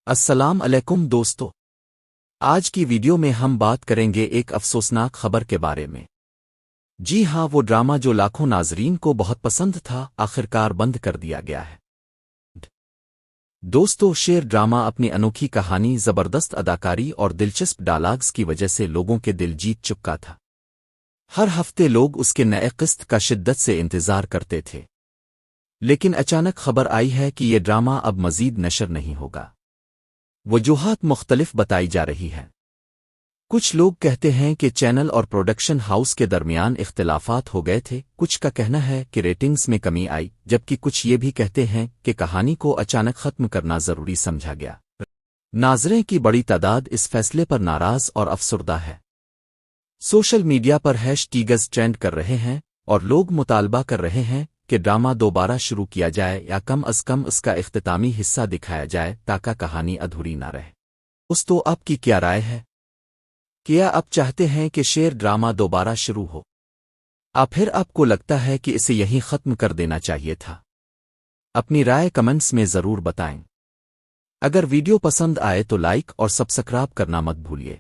السلام علیکم دوستو، آج کی ویڈیو میں ہم بات کریں گے ایک افسوسناک خبر کے بارے میں۔ جی ہاں، وہ ڈرامہ جو لاکھوں ناظرین کو بہت پسند تھا آخرکار بند کر دیا گیا ہے۔ دوستو، شیر ڈرامہ اپنی انوکھی کہانی، زبردست اداکاری اور دلچسپ ڈائلاگز کی وجہ سے لوگوں کے دل جیت چکا تھا۔ ہر ہفتے لوگ اس کے نئے قسط کا شدت سے انتظار کرتے تھے، لیکن اچانک خبر آئی ہے کہ یہ ڈرامہ اب مزید نشر نہیں ہوگا۔ وجوہات مختلف بتائی جا رہی ہے۔ کچھ لوگ کہتے ہیں کہ چینل اور پروڈکشن ہاؤس کے درمیان اختلافات ہو گئے تھے، کچھ کا کہنا ہے کہ ریٹنگز میں کمی آئی، جبکہ کچھ یہ بھی کہتے ہیں کہ کہانی کو اچانک ختم کرنا ضروری سمجھا گیا۔ ناظرین کی بڑی تعداد اس فیصلے پر ناراض اور افسردہ ہے۔ سوشل میڈیا پر ہیش ٹیگز ٹرینڈ کر رہے ہیں اور لوگ مطالبہ کر رہے ہیں کہ ڈرامہ دوبارہ شروع کیا جائے یا کم از کم اس کا اختتامی حصہ دکھایا جائے تاکہ کہانی ادھوری نہ رہے۔ تو آپ کی کیا رائے ہے؟ کیا آپ چاہتے ہیں کہ شیر ڈرامہ دوبارہ شروع ہو؟ پھر آپ کو لگتا ہے کہ اسے یہیں ختم کر دینا چاہیے تھا؟ اپنی رائے کمنٹس میں ضرور بتائیں۔ اگر ویڈیو پسند آئے تو لائک اور سبسکرائب کرنا مت بھولیے۔